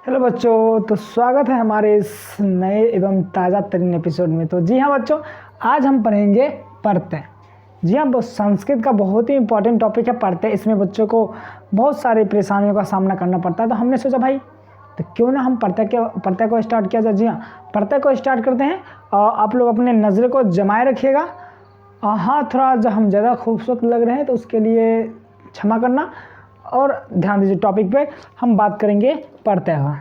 Hello बच्चों, तो स्वागत है हमारे इस नए एवं ताज़ा तरीन एपिसोड में। तो जी हाँ बच्चों, आज हम पढ़ेंगे प्रत्यय। जी हाँ, संस्कृत का बहुत ही इंपॉर्टेंट टॉपिक है प्रत्यय। इसमें बच्चों को बहुत सारी परेशानियों का सामना करना पड़ता है, तो हमने सोचा भाई तो क्यों ना हम प्रत्यय को स्टार्ट किया जाए। जी हाँ, प्रत्यय को स्टार्ट करते हैं। आप लोग अपने नज़र को जमाए रखिएगा। हाँ, थोड़ा जब हम ज़्यादा खूबसूरत लग रहे हैं तो उसके लिए क्षमा करना, और ध्यान दीजिए टॉपिक पे हम बात करेंगे प्रत्यय का।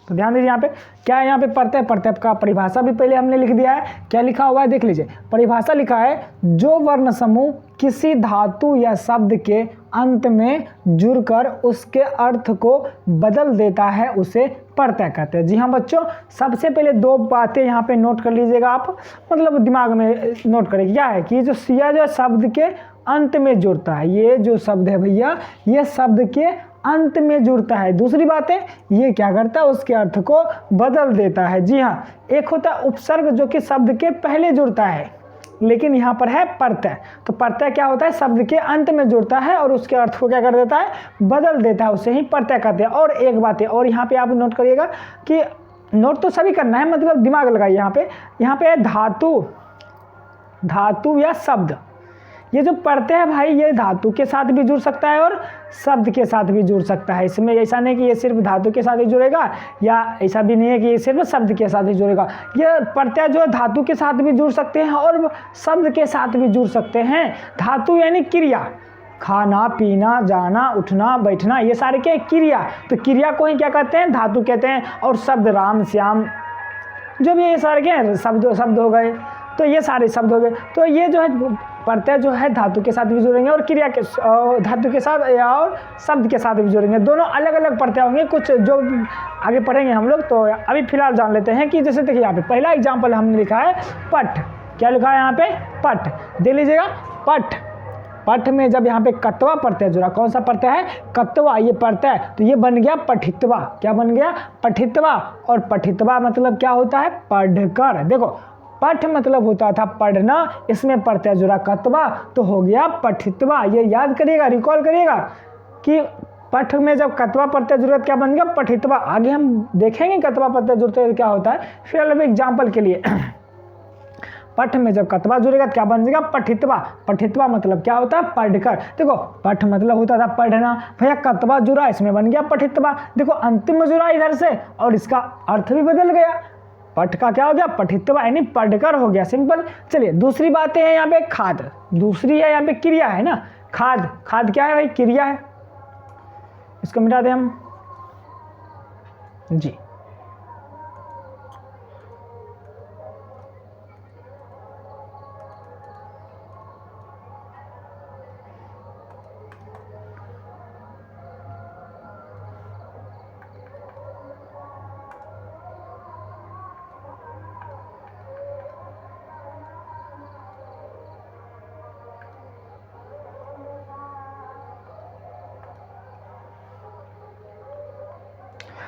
तो ध्यान दीजिए यहाँ पे क्या है। यहाँ पे प्रत्यय का परिभाषा भी पहले हमने लिख दिया है। क्या लिखा हुआ है देख लीजिए। परिभाषा लिखा है, जो वर्ण समूह किसी धातु या शब्द के अंत में जुड़कर उसके अर्थ को बदल देता है उसे प्रत्यय कहते हैं। जी हाँ बच्चों, सबसे पहले दो बातें यहाँ पे नोट कर लीजिएगा आप, मतलब दिमाग में नोट करें। क्या है कि जो सिया जो शब्द के अंत में जुड़ता है, ये जो शब्द है भैया ये शब्द के अंत में जुड़ता है। दूसरी बात है ये क्या करता है, उसके अर्थ को बदल देता है। जी हाँ, एक होता है उपसर्ग जो कि शब्द के पहले जुड़ता है, लेकिन यहाँ पर है प्रत्यय। तो प्रत्यय क्या होता है, शब्द के अंत में जुड़ता है और उसके अर्थ को क्या कर देता है, बदल देता है, उसे ही प्रत्यय कहते हैं। और एक बात है, और यहाँ पे आप नोट करिएगा कि नोट तो सभी करना है, मतलब दिमाग लगाइए। यहाँ पे है धातु या शब्द। ये जो प्रत्यय है भाई, ये धातु के साथ भी जुड़ सकता है और शब्द के साथ भी जुड़ सकता है। इसमें ऐसा नहीं कि ये सिर्फ धातु के साथ ही जुड़ेगा, या ऐसा भी नहीं है कि ये सिर्फ शब्द के साथ ही जुड़ेगा। ये प्रत्यय जो धातु के साथ भी जुड़ सकते हैं और शब्द के साथ भी जुड़ सकते हैं। धातु यानी क्रिया, खाना पीना जाना उठना बैठना, ये सारे क्या क्रिया। तो क्रिया को ही क्या कहते हैं, धातु कहते हैं। और शब्द राम श्याम जो भी ये सारे क्या है शब्द हो गए, तो ये सारे शब्द हो गए। तो ये जो है प्रत्यय जो है धातु के साथ भी जुड़ेंगे और क्रिया के धातु के साथ या और शब्द के साथ भी जुड़ेंगे। दोनों अलग अलग प्रत्यय होंगे, कुछ जो आगे पढ़ेंगे हम लोग। तो अभी फिलहाल जान लेते हैं कि जैसे देखिए यहाँ पे पहला एग्जाम्पल हमने लिखा है पट। क्या लिखा है यहाँ पे, पट। देख लीजिएगा पट। पट में जब यहाँ पे कत्वा प्रत्यय जुड़ा, कौन सा प्रत्यय है, कत्वा, ये प्रत्यय, तो ये बन गया पठित्वा। क्या बन गया, पठित्वा। और पठित्वा मतलब क्या होता है, पढ़कर। देखो पठ मतलब होता था पढ़ना, इसमें प्रत्यय जुड़ा कत्वा तो हो गया पठित्वा। ये याद करिएगा, रिकॉल करिएगा कि पठ में जब कत्वा प्रत्यय जुड़ा क्या बन गया, पठित्वा। आगे हम देखेंगे कत्वा प्रत्यय जुड़ते हैं क्या होता है। फिर अभी एग्जाम्पल के लिए पठ में जब कत्वा जुड़ेगा क्या बन जाएगा, पठित्वा। पठित्वा मतलब क्या होता है, पढ़कर। देखो पठ मतलब होता था पढ़ना, भैया कत्वा जुड़ा इसमें बन गया पठित्वा। देखो अंतिम में जुड़ा इधर से और इसका अर्थ भी बदल गया। पठ का क्या हो गया, पठित्वा, यानी पढ़कर हो गया, सिंपल। चलिए दूसरी बातें हैं यहाँ पे खाद। दूसरी है यहाँ पे क्रिया है ना, खाद। खाद क्या है भाई, क्रिया है। इसको मिटा दें हम जी।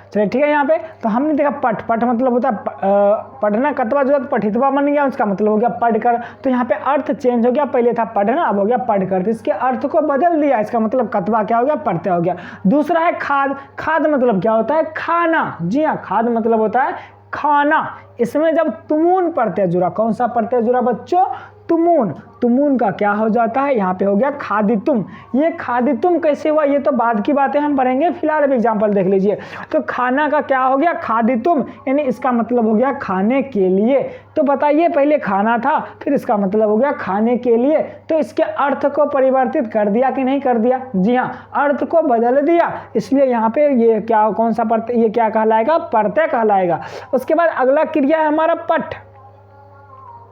चलिए ठीक है। यहाँ पे तो हमने देखा पठ। पठ मतलब होता है पढ़ना, कत्वा जो है पठित्वा बन गया, उसका मतलब हो गया पढ़कर। तो यहाँ पे अर्थ चेंज हो गया, पहले था पढ़ना अब हो गया पढ़कर, तो इसके अर्थ को बदल दिया। इसका मतलब कत्वा क्या हो गया, प्रत्यय हो गया। दूसरा है खाद। खाद मतलब क्या होता है, खाना। जी हाँ, खाद मतलब होता है खाना। इसमें जब तुमून प्रत्यय जुड़ा, कौन सा प्रत्यय जुड़ा बच्चों, तुमून। तुमून का क्या हो जाता है, यहाँ पे हो गया खादितुम। ये खादितुम कैसे हुआ, ये तो बाद की बातें हम पढ़ेंगे, फिलहाल अभी एग्जाम्पल देख लीजिए। तो खाना का क्या हो गया, खादितुम, यानी इसका मतलब हो गया खाने के लिए। तो बताइए पहले खाना था, फिर इसका मतलब हो गया खाने के लिए, तो इसके अर्थ को परिवर्तित कर दिया कि नहीं कर दिया। जी हाँ, अर्थ को बदल दिया। इसलिए यहाँ पे ये क्या, कौन सा प्रत्यय, ये क्या कहलाएगा, प्रत्यय कहलाएगा। उसके बाद अगला क्रिया है हमारा पठ।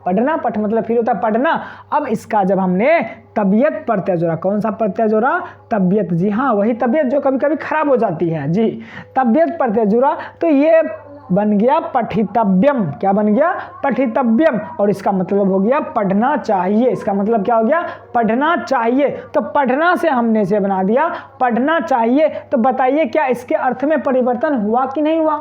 पढ़ना, पठ मतलब फिर होता है पढ़ना। अब इसका जब हमने तबीयत प्रत्यय जोड़ा, कौन सा प्रत्यय जोड़ा, तबीयत। जी हाँ, वही तबीयत जो कभी कभी खराब हो जाती है जी, तबीयत प्रत्यय जुड़ा, तो ये बन गया पठितव्यम। क्या बन गया, पठितव्यम। और इसका मतलब हो गया पढ़ना चाहिए। इसका मतलब क्या हो गया, पढ़ना चाहिए। तो पढ़ना से हमने से बना दिया पढ़ना चाहिए। तो बताइए क्या इसके अर्थ में परिवर्तन हुआ कि नहीं हुआ,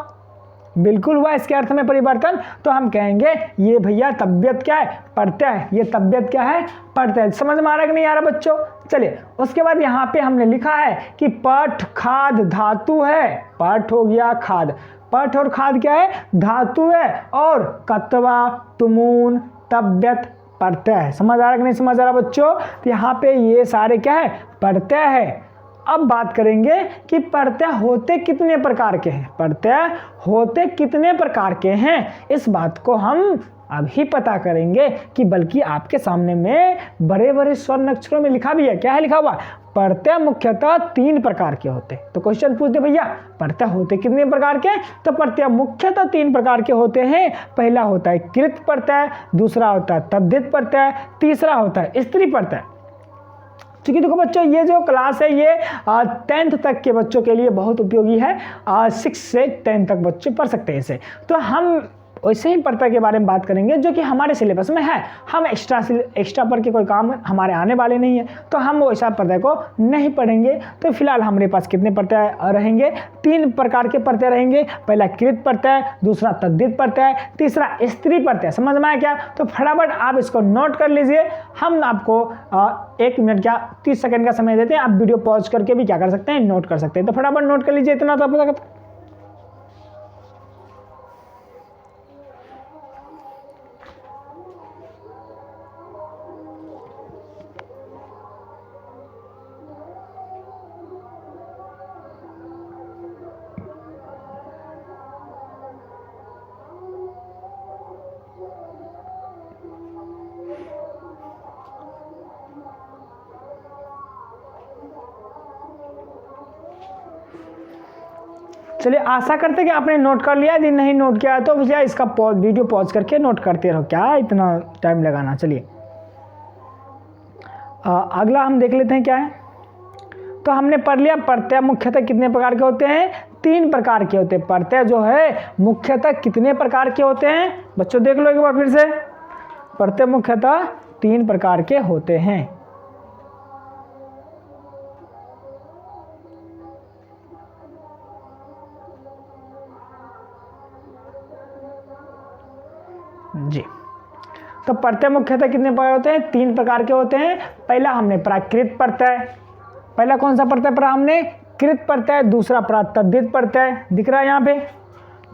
बिल्कुल हुआ इसके अर्थ में परिवर्तन, तो हम कहेंगे ये भैया तबियत क्या है, प्रत्यय है, ये तबियत क्या है, प्रत्यय। समझ में आ रहा है कि नहीं आ रहा बच्चों? चलिए उसके बाद यहाँ पे हमने लिखा है कि पठ खाद धातु है, पठ हो गया खाद, पठ और खाद क्या है, धातु है, और कत्वा तुमून तबियत प्रत्यय है। समझ आ रहा कि नहीं समझ आ रहा बच्चों? तो यहाँ पे ये सारे क्या है, प्रत्यय है। अब बात करेंगे कि प्रत्यय होते कितने प्रकार के हैं, प्रत्यय होते कितने प्रकार के हैं, इस बात को हम अभी पता करेंगे कि बल्कि आपके सामने में बड़े बड़े स्वर्ण अक्षरों में लिखा भी है। क्या है लिखा हुआ? प्रत्यय मुख्यतः 3 प्रकार के होते। तो क्वेश्चन पूछते भैया प्रत्यय होते कितने प्रकार के? तो प्रत्यय मुख्यतः 3 प्रकार के होते हैं। पहला होता है कृत प्रत्यय, दूसरा होता है तद्धित प्रत्यय, तीसरा होता है स्त्री प्रत्यय। क्योंकि देखो बच्चों ये जो क्लास है ये 10th तक के बच्चों के लिए बहुत उपयोगी है। 6 से 10 तक बच्चे पढ़ सकते हैं इसे। तो हम वैसे ही प्रत्यय के बारे में बात करेंगे जो कि हमारे सिलेबस में है। हम एक्स्ट्रा पर के कोई काम हमारे आने वाले नहीं है, तो हम वैसा प्रत्यय को नहीं पढ़ेंगे। तो फिलहाल हमारे पास कितने प्रत्यय रहेंगे? 3 प्रकार के प्रत्यय रहेंगे। पहला कृत प्रत्यय, दूसरा तद्धित प्रत्यय, तीसरा स्त्री प्रत्यय। समझ में आया क्या? तो फटाफट आप इसको नोट कर लीजिए। हम आपको 1 मिनट या 30 सेकंड का समय देते हैं, आप वीडियो पॉज करके भी क्या कर सकते हैं, नोट कर सकते हैं। तो फटाफट नोट कर लीजिए, इतना तो पता। चलिए आशा करते कि आपने नोट कर लिया। यदि नहीं नोट किया तो भैया इसका वीडियो पॉज करके नोट करते रहो, क्या इतना टाइम लगाना। चलिए अगला हम देख लेते हैं क्या है। तो हमने पढ़ लिया प्रत्यय मुख्यतः कितने प्रकार के होते हैं, 3 प्रकार के होते हैं। प्रत्यय जो है मुख्यतः कितने प्रकार के होते हैं बच्चों, देख लो एक बार फिर से। प्रत्यय मुख्यतः 3 प्रकार के होते हैं। जी, तो प्रत्यय मुख्यतः कितने प्रकार होते हैं, 3 प्रकार के होते हैं। पहला हमने पढ़ा कृत प्रत्यय। पहला कौन सा प्रत्यय पढ़ा हमने, कृत प्रत्यय। दूसरा पढ़ा तद्धित प्रत्यय, दिख रहा है यहाँ पे।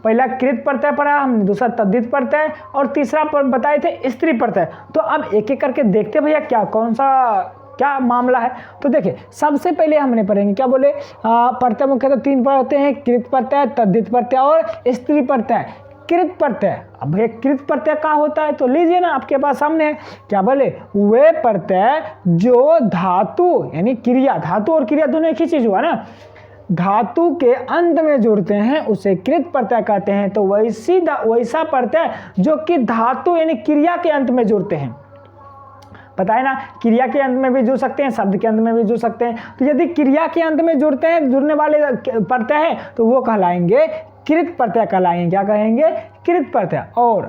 पहला कृत प्रत्यय पढ़ा हमने, दूसरा तद्धित प्रत्यय, और तीसरा बताए थे स्त्री प्रत्यय। तो अब एक एक करके देखते भैया क्या कौन सा क्या मामला है। तो देखिए सबसे पहले हमने पढ़ेंगे क्या बोले, प्रत्यय मुख्यतः 3 प्रकार होते हैं, कृत प्रत्यय, तद्धित प्रत्यय और स्त्री प्रत्यय। कृत प्रत्यय, अब भैया कृत प्रत्यय क्या होता है, तो लीजिए ना आपके पास सामने है। क्या बोले, वे प्रत्यय जो धातु यानी क्रिया, धातु और क्रिया दोनों एक ही चीज हुआ ना, धातु के अंत में जुड़ते हैं उसे कृत प्रत्यय कहते हैं। तो वैसा प्रत्यय जो कि धातु यानी क्रिया के अंत में जुड़ते हैं। पता है ना, क्रिया के अंत में भी जुड़ सकते हैं, शब्द के अंत में भी जुड़ सकते हैं। तो यदि क्रिया के अंत में जुड़ते हैं, जुड़ने वाले प्रत्यय हैं, तो वो कहलाएंगे कृत प्रत्यय कहलाएंगे। क्या कहेंगे, कृत प्रत्यय। और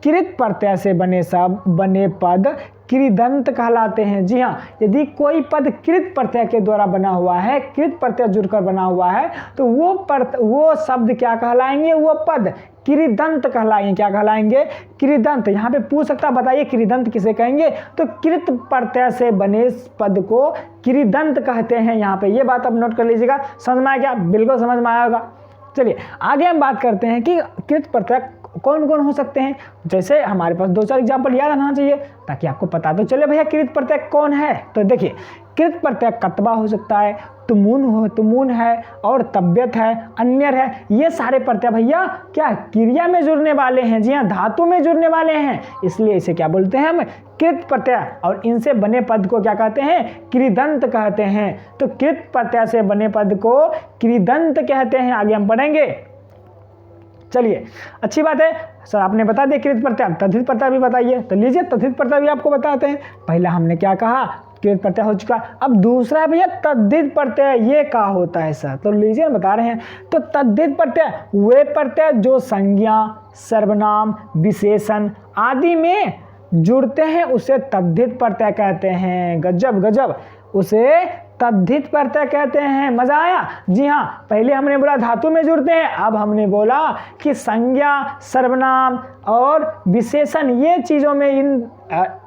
कृत प्रत्यय से बने पद कृदंत कहलाते हैं। जी हाँ, यदि कोई पद कृत प्रत्यय के द्वारा बना हुआ है, कृत प्रत्यय जुड़कर बना हुआ है, तो वो शब्द क्या कहलाएंगे, वो पद कृदंत कहलाएंगे। क्या कहलाएंगे, कृदंत। यहाँ पे पूछ सकता बताइए कृदंत किसे कहेंगे, तो कृत प्रत्यय से बने पद को कृदंत कहते हैं। यहाँ पे ये बात आप नोट कर लीजिएगा। समझ में आया क्या, बिल्कुल समझ में आया होगा। चलिए आगे हम बात करते हैं कि कृत प्रत्यय कौन कौन हो सकते हैं। जैसे हमारे पास 2-4 एग्जाम्पल याद रहना चाहिए ताकि आपको पता तो चले भैया कृत प्रत्यय कौन है। तो देखिए कृत प्रत्यय कत्वा हो सकता है, तुमून है, और तबियत है, अन्यर है। ये सारे प्रत्यय भैया क्या क्रिया में जुड़ने वाले हैं। जी हाँ, धातु में जुड़ने वाले हैं, इसलिए इसे क्या बोलते हैं हम, कृत प्रत्यय। और इनसे बने पद को क्या कहते हैं, कृदंत कहते हैं। तो कृत प्रत्यय से बने पद को कृदंत कहते हैं। आगे हम पढ़ेंगे। चलिए अच्छी बात है सर, आपने बता दिया कृत प्रत्यय, तद्धित प्रत्यय भी बताइए। तो लीजिए तद्धित प्रत्यय भी आपको बताते हैं। पहला हमने क्या कहा, कृत प्रत्यय हो चुका। अब दूसरा है भैया तद्धित प्रत्यय। ये क्या होता है सर, तो लीजिए बता रहे हैं। तो तद्धित प्रत्यय वे प्रत्यय जो संज्ञा, सर्वनाम, विशेषण आदि में जुड़ते हैं उसे तद्धित प्रत्यय कहते हैं। गजब गजब, उसे तद्धित प्रत्यय कहते हैं। मजा आया? जी हाँ, पहले हमने बोला धातु में जुड़ते हैं, अब हमने बोला कि संज्ञा, सर्वनाम और विशेषण ये चीज़ों में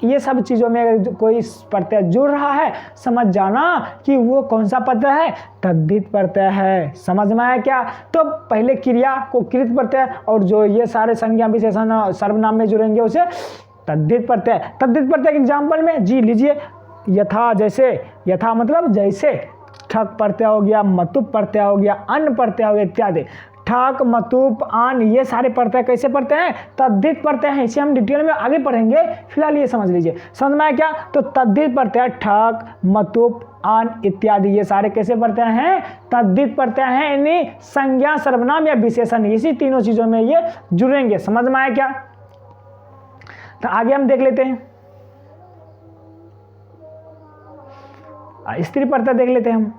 ये सब चीज़ों में अगर कोई प्रत्यय जुड़ रहा है, समझ जाना कि वो कौन सा प्रत्यय है, तद्धित प्रत्यय है। समझ में आया क्या? तो पहले क्रिया को कृत प्रत्यय और जो ये सारे संज्ञा, विशेषण, सर्वनाम में जुड़ेंगे उसे तद्धित प्रत्यय। तद्धित प्रत्यय के एग्जाम्पल में जी लीजिए, यथा, जैसे, यथा मतलब जैसे, ठक प्रत्यय हो गया, मतुप प्रत्यय हो गया, अन प्रत्यय हो गया इत्यादि। ठक, मतुप, अन ये सारे प्रत्यय कैसे प्रत्यय हैं? तद्धित प्रत्यय हैं। इसे हम डिटेल में आगे पढ़ेंगे, फिलहाल ये समझ लीजिए। समझ में आया क्या? तो तद्धित प्रत्यय ठक, मतुप, अन इत्यादि ये सारे कैसे प्रत्यय हैं? तद्धित प्रत्यय हैं। यानी संज्ञा, सर्वनाम या विशेषण, इसी तीनों चीजों में ये जुड़ेंगे। समझ में आया क्या? तो आगे हम देख लेते हैं, स्त्री प्रत्यय देख लेते हैं हम।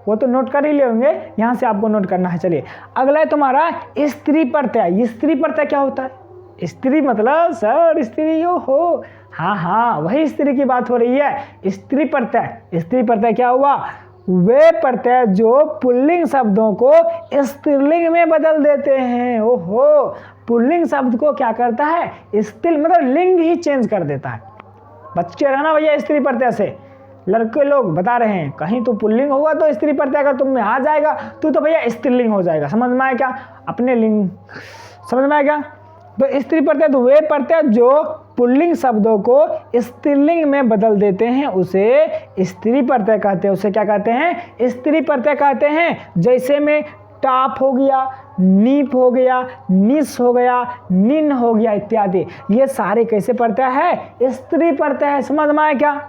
वो तो नोट कर ही ले होंगे, यहां से आपको नोट करना है। चलिए अगला है तुम्हारा स्त्री प्रत्यय। स्त्री प्रत्यय क्या होता है? स्त्री मतलब सर स्त्री हो, हाँ वही स्त्री की बात हो रही है। स्त्री प्रत्यय, स्त्री प्रत्यय क्या हुआ? वे प्रत्यय जो पुल्लिंग शब्दों को स्त्रीलिंग में बदल देते हैं। ओहो, पुल्लिंग शब्द को क्या करता है? स्त्रीलिंग मतलब लिंग ही चेंज कर देता है। बच्चे रहना भैया स्त्री प्रत्यय से, लड़के लोग बता रहे हैं कहीं तो पुल्लिंग होगा तो स्त्री प्रत्यय अगर तुम में आ जाएगा तो भैया स्त्रीलिंग हो जाएगा। समझ में आया क्या? अपने लिंग समझ में आया क्या? तो स्त्री प्रत्यय तो वे प्रत्यय जो पुल्लिंग शब्दों को स्त्रीलिंग में बदल देते हैं उसे स्त्री प्रत्यय कहते हैं। उसे क्या कहते हैं? स्त्री प्रत्यय कहते हैं। जैसे में टाप हो गया, नीप हो गया, निस हो गया, निन हो गया इत्यादि, ये सारे कैसे प्रत्यय है? स्त्री प्रत्यय है। समझ में आया क्या?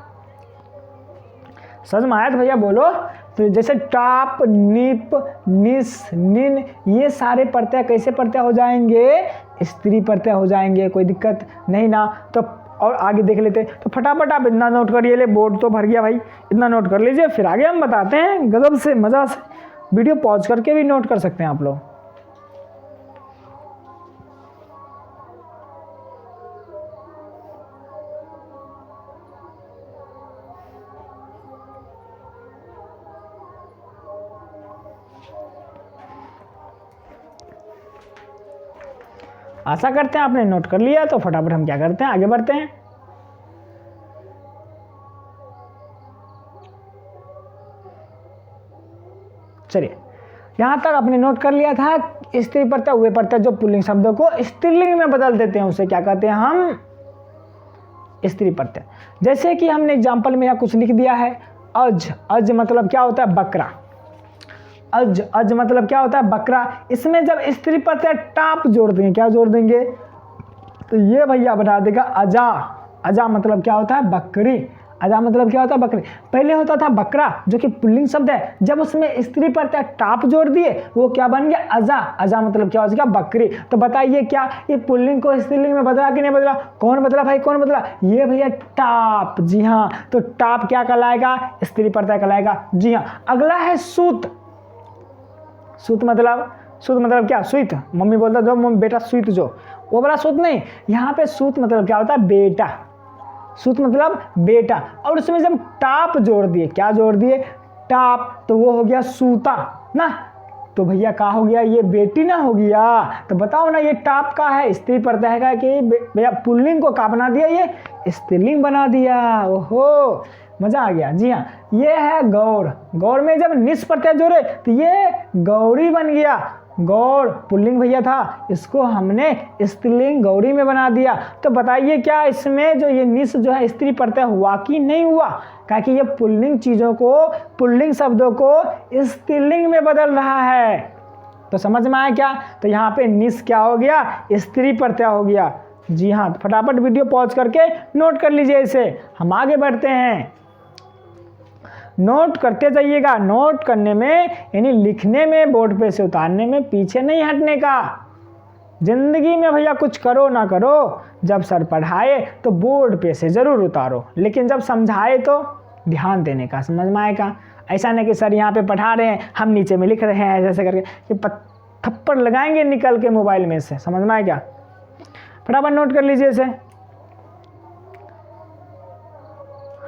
समझ में आया तो भैया बोलो। तो जैसे टाप, नीप, निस, निन ये सारे प्रत्यय कैसे प्रत्यय हो जाएंगे? स्त्री प्रत्यय हो जाएंगे। कोई दिक्कत नहीं ना? तो और आगे देख लेते। तो फटाफट आप इतना नोट करिए, ले बोर्ड तो भर गया भाई, इतना नोट कर लीजिए, फिर आगे हम बताते हैं गजब से, मजा से। वीडियो पॉज करके भी नोट कर सकते हैं आप लोग। आशा करते हैं आपने नोट कर लिया। तो फटाफट हम क्या करते हैं, आगे बढ़ते हैं। चलिए, यहां तक आपने नोट कर लिया था। स्त्री प्रत्यय वे प्रत्यय जो पुल्लिंग शब्दों को स्त्रीलिंग में बदल देते हैं उसे क्या कहते हैं? हम स्त्री प्रत्यय। जैसे कि हमने एग्जाम्पल में यहाँ कुछ लिख दिया है, अज। अज मतलब क्या होता है? बकरा। अज, अज मतलब क्या होता है? बकरा। इसमें जब स्त्री प्रत्यय टाप जोड़ देंगे, क्या जोड़ देंगे? तो ये भैया बना देगा अजा। अजा मतलब क्या होता है? बकरी। अजा मतलब क्या होता है? बकरी। पहले होता था बकरा जो कि पुल्लिंग शब्द है, जब उसमें स्त्री प्रत्यय टाप जोड़ दिए वो क्या बन गया? अजा। अजा मतलब क्या हो गया? बकरी। तो बताइए क्या ये पुल्लिंग को स्त्रीलिंग में बदला कि नहीं बदला? कौन बदला भाई, कौन बदला? ये भैया टाप। जी हाँ, तो टाप क्या कहलाएगा? स्त्री प्रत्यय कहलाएगा। जी हाँ। अगला है सूत। सूत मतलब क्या? सुइत। मम्मी बोलता जो बेटा सुइत, जो वो बड़ा सूत नहीं, यहाँ पे सूत मतलब क्या होता है? बेटा। सूत मतलब बेटा। और उसमें जब टाप जोड़ दिए, क्या जोड़ दिए? टाप, तो वो हो गया सूता ना। तो भैया क्या हो गया? ये बेटी ना हो गया। तो बताओ ना, ये टाप का है? स्त्री प्रत्यय का कि भैया पुल्लिंग को क्या बना दिया? ये स्त्रीलिंग बना दिया। ओहो, मजा आ गया। जी हाँ, ये है गौर। गौर में जब निस प्रत्यय जोड़े तो ये गौरी बन गया। गौर पुल्लिंग भैया था, इसको हमने स्त्रीलिंग गौरी में बना दिया। तो बताइए क्या इसमें जो ये निस जो है स्त्री प्रत्यय हुआ कि नहीं हुआ? क्योंकि ये पुल्लिंग चीजों को, पुल्लिंग शब्दों को स्त्रीलिंग में बदल रहा है। तो समझ में आया क्या? तो यहाँ पे निस क्या हो गया? स्त्री प्रत्यय हो गया। जी हाँ, फटाफट वीडियो पॉज करके नोट कर लीजिए इसे। हम आगे बढ़ते हैं। नोट करते जाइएगा। नोट करने में यानी लिखने में, बोर्ड पे से उतारने में पीछे नहीं हटने का। जिंदगी में भैया कुछ करो ना करो, जब सर पढ़ाए तो बोर्ड पे से जरूर उतारो, लेकिन जब समझाए तो ध्यान देने का। समझ में आएगा? ऐसा नहीं कि सर यहाँ पे पढ़ा रहे हैं, हम नीचे में लिख रहे हैं ऐसे करके, कि थप्पड़ लगाएंगे निकल के मोबाइल में से। समझ में आए क्या? फटाफट नोट कर लीजिए इसे।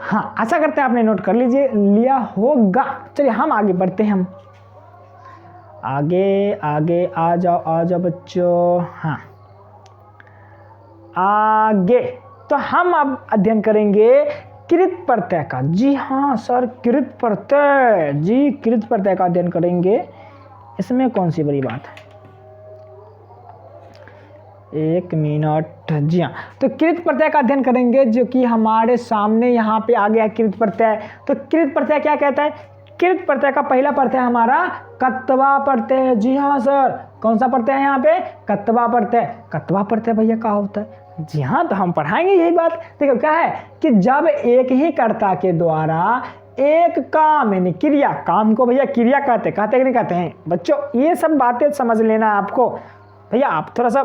हाँ, आशा करते हैं आपने नोट कर लिया होगा। चलिए हम आगे बढ़ते हैं। हम आगे आगे आ जाओ बच्चों। हाँ, आगे तो हम अब अध्ययन करेंगे कृत प्रत्यय का। जी हाँ सर, कृत प्रत्यय। जी, कृत प्रत्यय का अध्ययन करेंगे। इसमें कौन सी बड़ी बात है? एक मिनट। जी हाँ, तो कृत प्रत्यय का अध्ययन करेंगे, जो कि हमारे सामने यहाँ पे आ गया कृत प्रत्यय। तो कृत प्रत्यय क्या कहता है? कृत प्रत्यय का पहला प्रत्यय हमारा कत्वा प्रत्यय। जी हाँ सर, कौन सा प्रत्यय है यहाँ पे? कत्वा प्रत्यय। कत्वा प्रत्यय भैया क्या होता है? जी हाँ, तो हम पढ़ाएंगे यही बात। देखो क्या है कि जब एक ही कर्ता के द्वारा एक काम यानी क्रिया, काम को भैया क्रिया कहते कि नहीं कहते हैं बच्चों? ये सब बातें समझ लेना है आपको। भैया आप थोड़ा सा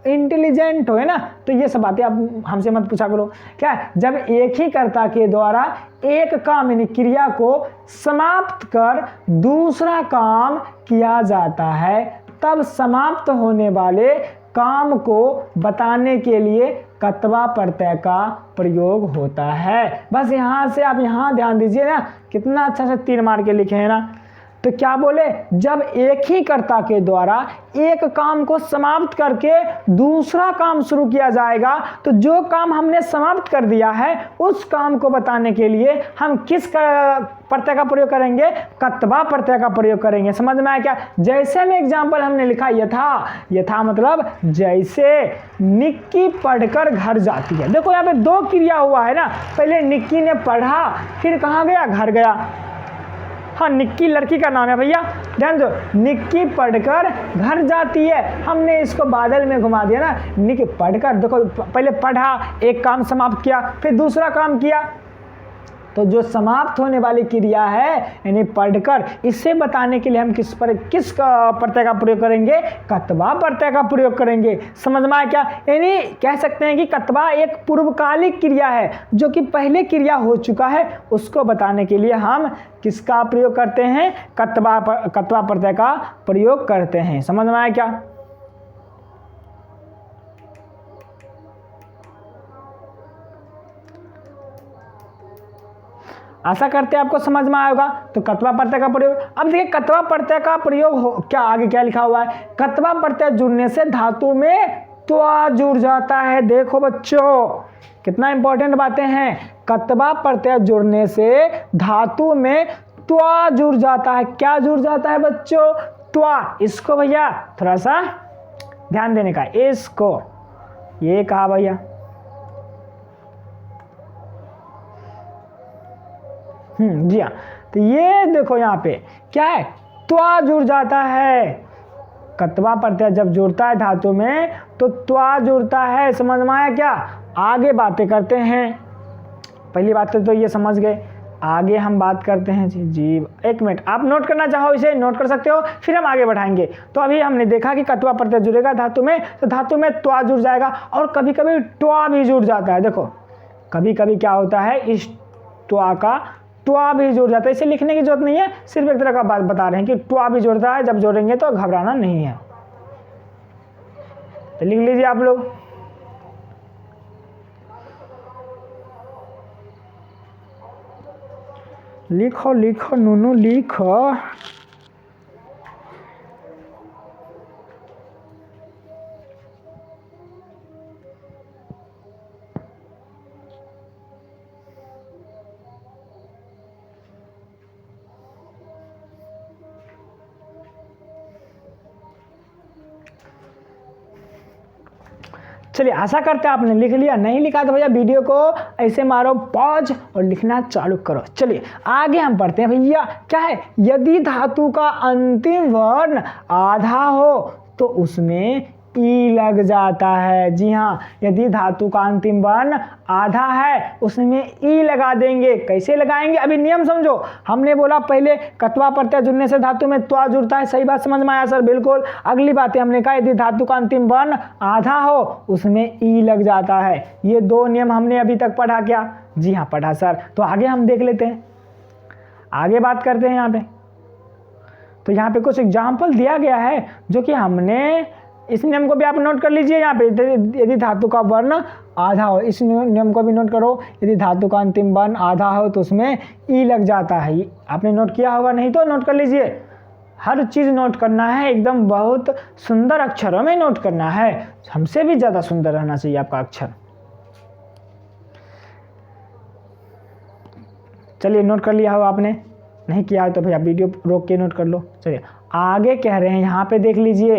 इंटेलिजेंट हो, है ना, तो ये सब बातें आप हमसे मत पूछा करो। क्या है? जब एक ही कर्ता के द्वारा एक काम यानी क्रिया को समाप्त कर दूसरा काम किया जाता है, तब समाप्त होने वाले काम को बताने के लिए कत्वा प्रत्यय का प्रयोग होता है। बस यहाँ से आप यहाँ ध्यान दीजिए ना, कितना अच्छा से तीर मार के लिखे हैं ना। तो क्या बोले? जब एक ही कर्ता के द्वारा एक काम को समाप्त करके दूसरा काम शुरू किया जाएगा, तो जो काम हमने समाप्त कर दिया है उस काम को बताने के लिए हम किस प्रत्यय का प्रयोग करेंगे? कत्वा प्रत्यय का प्रयोग करेंगे। समझ में आया क्या? जैसे में एग्जाम्पल हमने लिखा यथा। यथा मतलब जैसे निक्की पढ़कर घर जाती है। देखो यहाँ पे दो क्रिया हुआ है ना, पहले निक्की ने पढ़ा, फिर कहाँ गया? घर गया। हाँ, निक्की लड़की का नाम है भैया, ध्यान दो। निक्की पढ़कर घर जाती है, हमने इसको बादल में घुमा दिया ना। निक्की पढ़कर, देखो पहले पढ़ा, एक काम समाप्त किया, फिर दूसरा काम किया। तो जो समाप्त होने वाली क्रिया है यानी पढ़कर, इसे बताने के लिए हम किस प्रत्यय का प्रयोग करेंगे? कत्वा प्रत्यय का प्रयोग करेंगे। समझ में आया क्या? यानी कह सकते हैं कि कत्वा एक पूर्वकालिक क्रिया है, जो कि पहले क्रिया हो चुका है, उसको बताने के लिए हम किसका प्रयोग करते हैं? कत्वा प्रत्यय का प्रयोग करते हैं। समझ में आया क्या? आशा करते हैं आपको समझ में आएगा। तो कत्वा प्रत्यय का प्रयोग। अब देखिए कत्वा प्रत्यय का प्रयोग क्या आगे क्या लिखा हुआ है? कत्वा प्रत्यय जुड़ने से धातु में त्वा जुड़ जाता है। देखो बच्चों कितना इंपॉर्टेंट बातें हैं। कत्वा प्रत्यय जुड़ने से धातु में त्वा जुड़ जाता है। क्या जुड़ जाता है बच्चों? त्वा। इसको भैया थोड़ा सा ध्यान देने का, इसको ये कहा भैया। जी हाँ, तो ये देखो यहाँ पे क्या है? त्वा जुड़ जाता है। कत्वा प्रत्यय जब जुड़ता है धातु में तो त्वा जुड़ता है। समझ में आया क्या? आगे बातें करते हैं। पहली बात तो ये समझ गए, आगे हम बात करते हैं। जी एक मिनट, आप नोट करना चाहो इसे नोट कर सकते हो, फिर हम आगे बढ़ाएंगे। तो अभी हमने देखा कि कत्वा प्रत्यय जुड़ेगा धातु में, तो धातु में त्वा जुड़ जाएगा, और कभी कभी ट्वा भी जुड़ जाता है। देखो कभी कभी क्या होता है, इस त्वा का ट्वा भी जुड़ जाता है। इसे लिखने की जरूरत नहीं है, सिर्फ एक तरह का बात बता रहे हैं कि ट्वा भी जुड़ता है। जब जोड़ेंगे तो घबराना नहीं है। तो लिख लीजिए आप लोग। लिखो लिखो नूनू लिखो। चलिए आशा करते हैं आपने लिख लिया। नहीं लिखा तो भैया वीडियो को ऐसे मारो पॉज और लिखना चालू करो। चलिए आगे हम पढ़ते हैं भैया। क्या है? यदि धातु का अंतिम वर्ण आधा हो तो उसमें ई लग जाता है। जी हाँ, यदि धातु का अंतिम वर्ण आधा है उसमें ई लगा देंगे। कैसे लगाएंगे? अभी नियम समझो। हमने बोला पहले कत्वा प्रत्यय जुड़ने से धातु में त्वा जुड़ता है। सही बात समझ में आया सर? बिल्कुल। अगली बातें हमने कहा यदि धातु का अंतिम वर्ण आधा हो उसमें ई लग जाता है। ये दो नियम हमने अभी तक पढ़ा क्या? जी हाँ पढ़ा सर। तो आगे हम देख लेते हैं, आगे बात करते हैं यहाँ पे। तो यहाँ पे कुछ एग्जाम्पल दिया गया है जो कि हमने इस नियम को भी आप नोट कर लीजिए यहाँ पे, यदि धातु का वर्ण आधा हो, इस नियम को भी नोट करो, यदि धातु का अंतिम वर्ण आधा हो तो उसमें ई लग जाता है। आपने नोट किया होगा, नहीं तो नोट कर लीजिए। हर चीज़ नोट करना है, एकदम बहुत सुंदर अक्षरों में नोट करना है, हमसे भी ज़्यादा सुंदर रहना चाहिए आपका अक्षर। चलिए नोट कर लिया हो आपने, नहीं किया है तो भैया वीडियो रोक के नोट कर लो। चलिए आगे कह रहे हैं, यहाँ पे देख लीजिए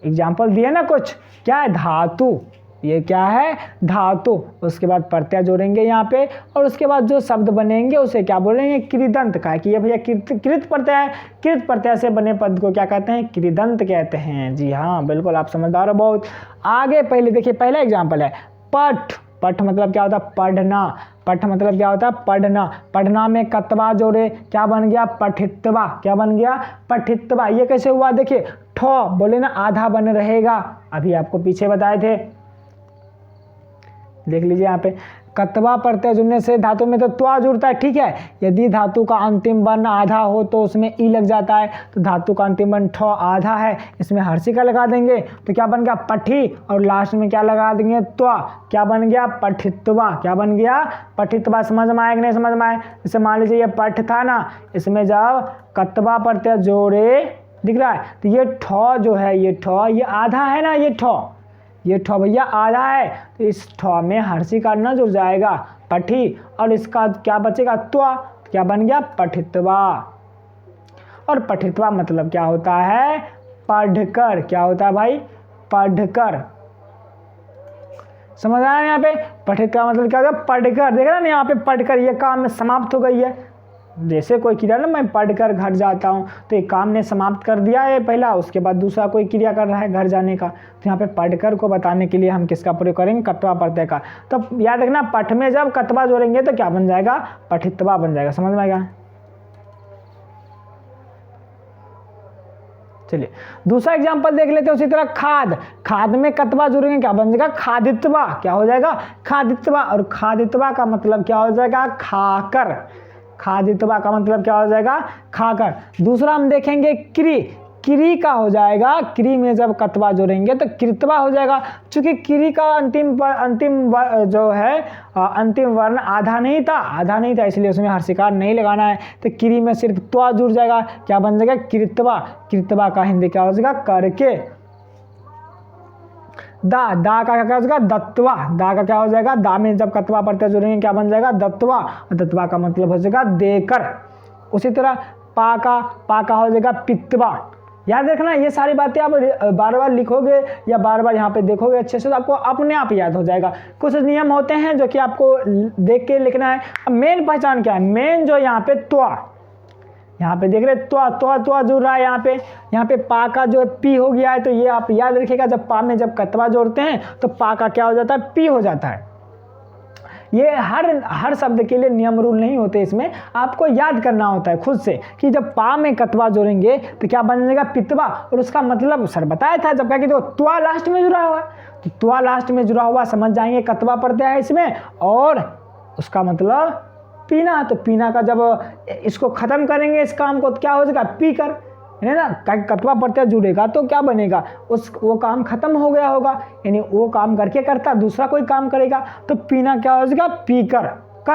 एग्जाम्पल दिए ना कुछ, क्या है धातु, ये क्या है धातु, उसके बाद प्रत्यय जोड़ेंगे यहाँ पे, और उसके बाद जो शब्द बनेंगे उसे क्या बोलेंगे कृदंत का, कि ये भैया कृत प्रत्यय, कृत प्रत्यय से बने पद को क्या कहते हैं कृदंत कहते हैं। जी हाँ बिल्कुल, आप समझदार हो बहुत। आगे पहले देखिए, पहला एग्जाम्पल है पठ, पठ मतलब क्या होता है पढ़ना, पठ मतलब क्या होता है पढ़ना, पढ़ना में कतवा जोड़े क्या बन गया पठित्वा, क्या बन गया पठित्वा। ये कैसे हुआ देखिए, ठो बोले ना आधा बन रहेगा, अभी आपको पीछे बताए थे, देख लीजिए यहाँ पे कतवा प्रत्यय जुड़ने से धातु में तो त्वा जुड़ता है, ठीक है। यदि धातु का अंतिम वर्ण आधा हो तो उसमें ई लग जाता है, तो धातु का अंतिम वर्ण ठो आधा है, इसमें हर्षिका लगा देंगे तो क्या बन गया पठी, और लास्ट में क्या लगा देंगे त्वा, क्या बन गया पठित्वा, क्या बन गया पठित्वा। समझ में आया कि नहीं समझ में आया। जैसे मान लीजिए ये पठ था ना, इसमें जब कतवा प्रत्यय जोड़े दिख रहा है तो ये ठो जो है, ये ठो ये आधा है ना, ये ठो, ये ठो भैया आधा है, तो इस ठो में हर्षिका न जुड़ जाएगा पठी, और इसका क्या बचेगा त्वा, क्या बन गया पठित्वा। और पठित्वा मतलब क्या होता है पढ़कर, क्या होता है भाई पढ़कर, समझ आया यहाँ पे। पठित्वा मतलब क्या होता है पढ़कर, देख रहे ना यहाँ पे पढ़कर, ये काम में समाप्त हो गई है। जैसे कोई क्रिया ना मैं पढ़कर घर जाता हूँ, तो एक काम ने समाप्त कर दिया है पहला, उसके बाद दूसरा कोई क्रिया कर रहा है घर जाने का, तो यहाँ पे पढ़कर को बताने के लिए हम किसका प्रयोग करेंगे कतवा प्रत्यय का। तो याद रखना पठ में जब कतवा जोड़ेंगे तो क्या बन जाएगा पठित्वा बन जाएगा, समझ में आएगा। चलिए दूसरा एग्जाम्पल देख लेते हैं उसी तरह खाद, खाद में कतवा जुड़ेंगे क्या बन जाएगा खादित्वा, क्या हो जाएगा खादित्वा। और खादित्वा का मतलब क्या हो जाएगा खाकर, खादित्वा का मतलब क्या हो जाएगा खाकर। दूसरा हम देखेंगे क्री, क्री का हो जाएगा, क्री में जब कतवा जोड़ेंगे तो कृतवा हो जाएगा। चूंकि क्री का अंतिम जो है अंतिम वर्ण आधा नहीं था, इसलिए उसमें हर्षिकार नहीं लगाना है, तो क्री में सिर्फ त्वा जुड़ जाएगा, क्या बन जाएगा कृतवा। कृतवा का हिंदी क्या हो जाएगा करके। दा का क्या हो जाएगा दत्वा, दा का क्या हो जाएगा दा में जब कतवा प्रत्यय जोड़ेंगे क्या बन जाएगा दत्वा, और दत्वा का मतलब हो जाएगा देकर। उसी तरह पा का हो जाएगा पित्वा। याद रखना ये सारी बातें आप बार बार लिखोगे या बार बार यहाँ पे देखोगे अच्छे से तो आपको अपने आप याद हो जाएगा। कुछ नियम होते हैं जो कि आपको देख के लिखना है। अब मेन पहचान क्या है, मेन जो यहाँ पे त्वा, यहाँ पे देख रहे त्वा जुड़ रहा है यहाँ पे पा का जो है पी हो गया है, तो ये आप याद रखिएगा जब पा में जब कतवा जोड़ते हैं तो पा का क्या हो जाता है पी हो जाता है। ये हर शब्द के लिए नियम रूल नहीं होते, इसमें आपको याद करना होता है खुद से कि जब पा में कतवा जोड़ेंगे तो क्या बन जाएगा पितवा। और उसका मतलब सर बताया था जब क्या कि त्वा लास्ट में जुड़ा हुआ है, तो त्वा लास्ट में जुड़ा हुआ समझ जाएंगे कतवा प्रत्यय है इसमें, और उसका मतलब पीना। तो पीना का जब इसको खत्म करेंगे इस काम को तो क्या हो जाएगा पी कर, है ना। कतवा प्रत्यय जुड़ेगा तो क्या बनेगा वो काम खत्म हो गया होगा, यानी वो काम करके करता दूसरा कोई काम करेगा, तो पीना क्या हो जाएगा पी कर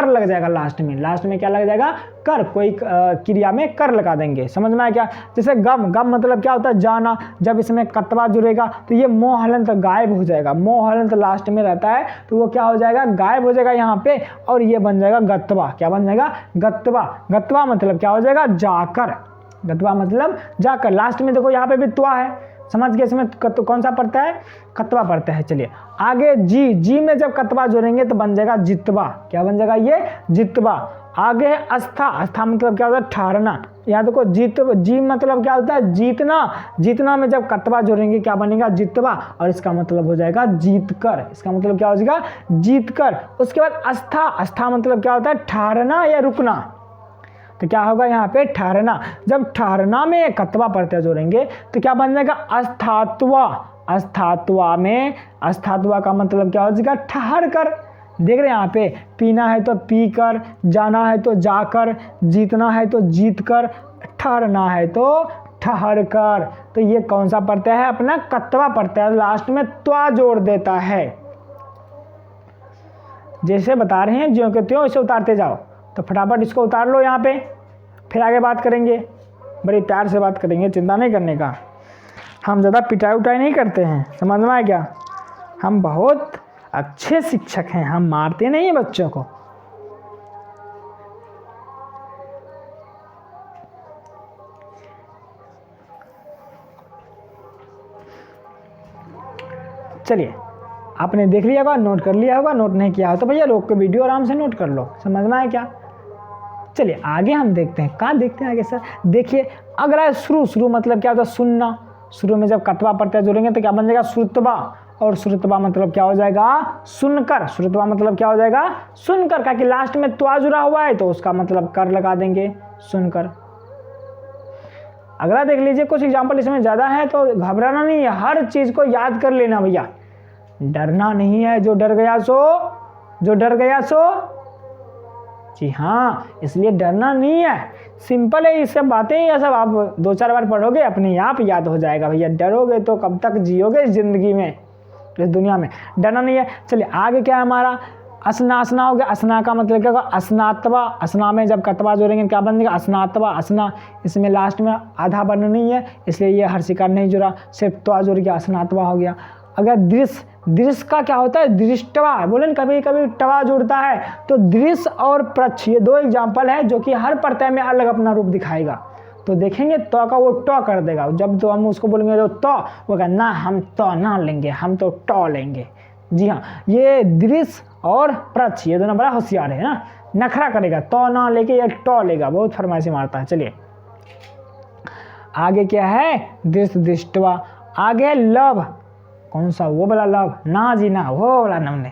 लग जाएगा लास्ट में क्या लग जाएगा कर, कोई क्रिया में कर लगा देंगे। समझ में आया क्या। जैसे गम मतलब क्या होता है जाना, जब इसमें कतवा जुड़ेगा तो ये मोह हलंत गायब हो जाएगा, मोह हलंत लास्ट में रहता है तो वो क्या हो जाएगा गायब हो जाएगा यहाँ पे, और ये बन जाएगा गत्वा। क्या बन जाएगा गत्वा मतलब क्या हो जाएगा जाकर, गत्वा मतलब जाकर। लास्ट में देखो यहाँ पे भी त्वा है, समझ गए इसमें कौन सा पड़ता है कतवा पड़ता है। चलिए आगे जी में जब कतवा जोड़ेंगे तो बन जाएगा जितवा, क्या बन जाएगा ये जितवा। आगे है आस्था मतलब क्या होता है ठहरना, यहाँ देखो जी मतलब क्या होता है जीतना में जब कतवा जोड़ेंगे क्या बनेगा जितवा, और इसका मतलब हो जाएगा जीतकर, इसका मतलब क्या हो जाएगा जीतकर। उसके बाद आस्था मतलब क्या होता है ठहरना या रुकना, तो क्या होगा यहाँ पे ठहरना। जब ठहरना में कतवा प्रत्यय जोड़ेंगे तो क्या बन जाएगा अस्थात्वा का मतलब क्या हो जाएगा ठहर कर। देख रहे हैं यहाँ पे पीना है तो पी कर, जाना है तो जाकर, जीतना है तो जीत कर, ठहरना है तो ठहर कर। तो ये कौन सा प्रत्यय है? अपना कत्वा प्रत्यय, लास्ट में त्वा जोड़ देता है। जैसे बता रहे हैं ज्यों के त्यों इसे उतारते जाओ। तो फटाफट इसको उतार लो यहाँ पे, फिर आगे बात करेंगे। बड़ी प्यार से बात करेंगे, चिंता नहीं करने का। हम ज़्यादा पिटाई उटाई नहीं करते हैं, समझ में आया क्या? हम बहुत अच्छे शिक्षक हैं, हम मारते नहीं हैं बच्चों को। चलिए, आपने देख लिया होगा, नोट कर लिया होगा। नोट नहीं किया हो तो भैया लोग के वीडियो आराम से नोट कर लो। समझ में आया क्या? चलिए आगे हम देखते हैं। कहाँ देखते हैं आगे सर? देखिए, अगला शुरू मतलब क्या होता है? सुनना। शुरू में जब कत्वा प्रत्यय जोड़ेंगे तो क्या बन जाएगा? श्रुतवा। और श्रुतवा मतलब क्या हो जाएगा? सुनकर। श्रुतवा मतलब क्या हो जाएगा? सुनकर। का कि लास्ट में त्वा जुड़ा हुआ है तो उसका मतलब कर लगा देंगे, सुनकर। अगला देख लीजिए, कुछ एग्जाम्पल इसमें ज़्यादा है तो घबराना नहीं है, हर चीज़ को याद कर लेना भैया, डरना नहीं है। जो डर गया सो जी हाँ, इसलिए डरना नहीं है। सिंपल है, ये सब बातें ये सब आप 2-4 बार पढ़ोगे अपने आप याद हो जाएगा भैया। डरोगे तो कब तक जियोगे ज़िंदगी में, इस दुनिया में? डरना नहीं है। चलिए आगे क्या है हमारा? असना हो गया। असना का मतलब क्या होगा? असनात्वा। असना में जब कत्वा जोड़ेंगे क्या बन जाएगा? असनात्वा। असना, इसमें लास्ट में आधा वर्ण नहीं है इसलिए ये हर्षिकार नहीं जुड़ा, सिर्फ त्वा जुड़ गया, असनात्वा हो गया। अगर दृश्य का क्या होता है? दृष्टवा। बोले न कभी कभी टवा जुड़ता है। तो दृश्य और प्रच्छ, ये 2 एग्जाम्पल है जो कि हर प्रत्यय में अलग अपना रूप दिखाएगा। तो देखेंगे तो का वो ट कर देगा। जब तो हम उसको बोलेंगे जो तो, वो कहेगा ना हम तो ना लेंगे, हम तो ट लेंगे। जी हाँ, ये दृश्य और प्रच्छ ये दोनों बड़ा होशियार है ना, नखरा करेगा, तो ना लेके ये ट लेगा, बहुत फरमाइशी मारता है। चलिए आगे क्या है? दृश्य दृष्टवा। आगे लव। कौन सा? वो वाला लव? ना जी ना, वो वाला नाम नहीं।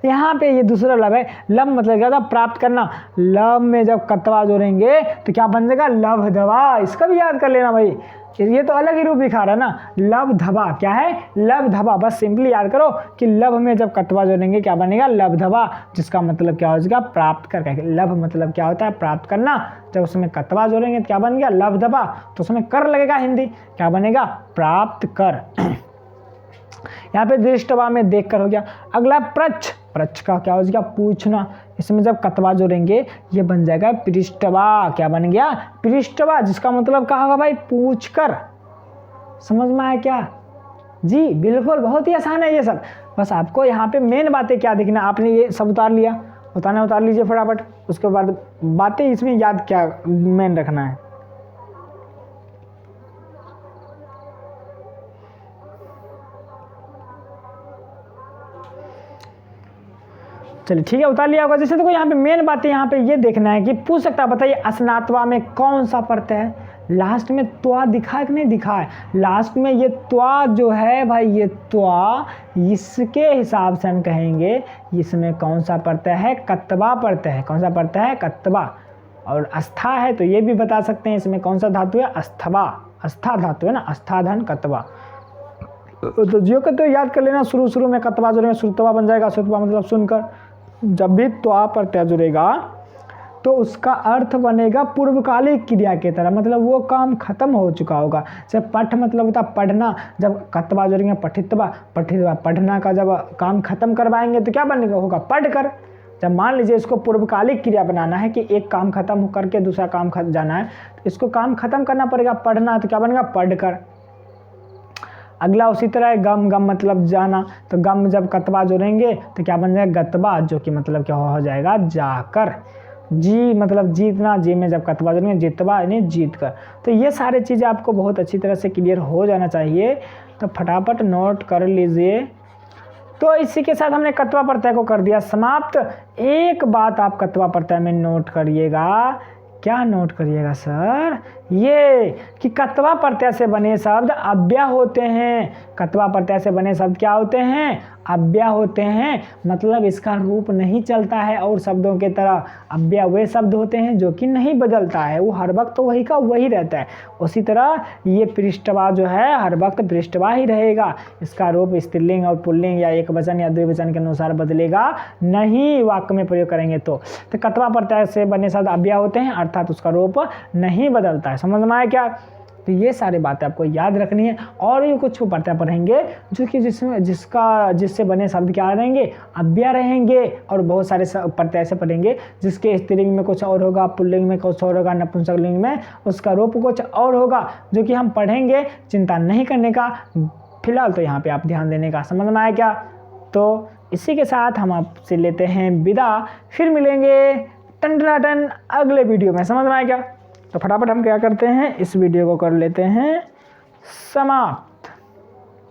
यहाँ पे ये दूसरा लव है। लव मतलब क्या था? प्राप्त करना। लव में जब कत्वा जोड़ेंगे तो क्या बन जाएगा? लव धवा। इसका भी याद कर लेना भाई, ये तो अलग ही रूप दिखा रहा है ना। लव धवा क्या है? लव धवा। बस सिंपली याद करो कि लव में जब कत्वा जोड़ेंगे क्या बनेगा? लव धवा, जिसका मतलब क्या हो जाएगा? प्राप्त कर। लव मतलब क्या होता है? प्राप्त करना। जब उसमें कत्वा जोड़ेंगे तो क्या बन गया? लव धवा। तो उसमें कर लगेगा, हिंदी क्या बनेगा? प्राप्त कर। यहाँ पे दृष्टवा में देख कर हो गया। अगला प्रच्छ। प्रच्छ का क्या हो जाएगा? पूछना। इसमें जब कत्वा जोड़ेंगे ये बन जाएगा पृष्ठवा। क्या बन गया? पृष्ठवा, जिसका मतलब क्या होगा भाई? पूछ कर। समझ में आया क्या? जी बिल्कुल, बहुत ही आसान है ये सब। बस आपको यहाँ पे मेन बातें क्या देखना, आपने ये सब उतार लिया, उतार लीजिए फटाफट। उसके बाद बातें इसमें याद क्या मेन रखना है। चलिए ठीक है, उतार लिया होगा। जैसे देखो यहाँ पे मेन बात है, यहाँ पे ये देखना है कि पूछ सकता है, बताइए असनात्वा में कौन सा प्रत्यय है? लास्ट में त्वा दिखा है कि नहीं दिखा है? लास्ट में ये त्वा जो है भाई, ये त्वा, इसके हिसाब से हम कहेंगे इसमें कौन सा प्रत्यय है? कत्वा प्रत्यय है। कौन सा प्रत्यय है? कत्वा। और अस्था है तो ये भी बता सकते हैं इसमें कौन सा धातु है? अस्थवा। अस्था धातु है ना, अस्थाधन कत्वा। तो जियो का तो याद कर लेना, शुरू में कत्वा जोड़ेंगे श्रुतवा बन जाएगा। श्रुतवा मतलब सुनकर। जब भी त्वा प्रत्यय जुड़ेगा तो उसका अर्थ बनेगा पूर्वकालिक क्रिया की तरह, मतलब वो काम खत्म हो चुका होगा। जब पठ मतलब होता पढ़ना, जब कत्वा जोड़ेंगे पठितवा, पढ़ना का जब काम खत्म करवाएंगे तो क्या बनेगा? होगा पढ़ कर। जब मान लीजिए इसको पूर्वकालिक क्रिया बनाना है कि एक काम खत्म करके दूसरा काम जाना है, तो इसको काम खत्म करना पड़ेगा, पढ़ना, तो क्या बनेगा? पढ़ कर। अगला उसी तरह है गम। गम मतलब जाना, तो गम जब कत्वा जोड़ेंगे तो क्या बन जाएगा? गतवा, जो कि मतलब क्या हो जाएगा? जाकर। जी मतलब जीतना, जी में जब कत्वा जोड़ेंगे जितवा यानी जीत कर। तो ये सारी चीज़ें आपको बहुत अच्छी तरह से क्लियर हो जाना चाहिए, तो फटाफट नोट कर लीजिए। तो इसी के साथ हमने कत्वा प्रत्यय को कर दिया समाप्त। एक बात आप कत्वा प्रत्यय में नोट करिएगा। क्या नोट करिएगा सर? ये कि कत्वा प्रत्यय से बने शब्द अव्यय होते हैं। कत्वा प्रत्यय से बने शब्द क्या होते हैं? अव्यय होते हैं। मतलब इसका रूप नहीं चलता है और शब्दों के तरह। अव्यय वे शब्द होते हैं जो कि नहीं बदलता है, वो हर वक्त वही का वही रहता है। उसी तरह ये पृष्ठवा जो है हर वक्त पृष्ठवा ही रहेगा। इसका रूप स्त्रीलिंग और पुल्लिंग या एक वचन या द्विवचन के अनुसार बदलेगा नहीं, वाक्य में प्रयोग करेंगे तो कत्वा प्रत्यय से बने शब्द अव्यय होते हैं, अर्थात उसका रूप नहीं बदलता है। समझ में आया क्या? तो ये सारी बातें आपको याद रखनी है। और भी कुछ प्रत्यय पढ़ेंगे जो कि जिससे बने शब्द क्या रहेंगे, अव्यय रहेंगे। और बहुत सारे प्रत्यय ऐसे पढ़ेंगे जिसके स्त्रीलिंग में कुछ और होगा, पुल्लिंग में कुछ और होगा, नपुंसकलिंग में उसका रूप कुछ और होगा, जो कि हम पढ़ेंगे। चिंता नहीं करने का, फिलहाल तो यहाँ पे आप ध्यान देने का। समझ में आया क्या? तो इसी के साथ हम आपसे लेते हैं विदा, फिर मिलेंगे टन अगले वीडियो में। समझ में आया क्या? तो फटाफट हम क्या करते हैं, इस वीडियो को कर लेते हैं समाप्त।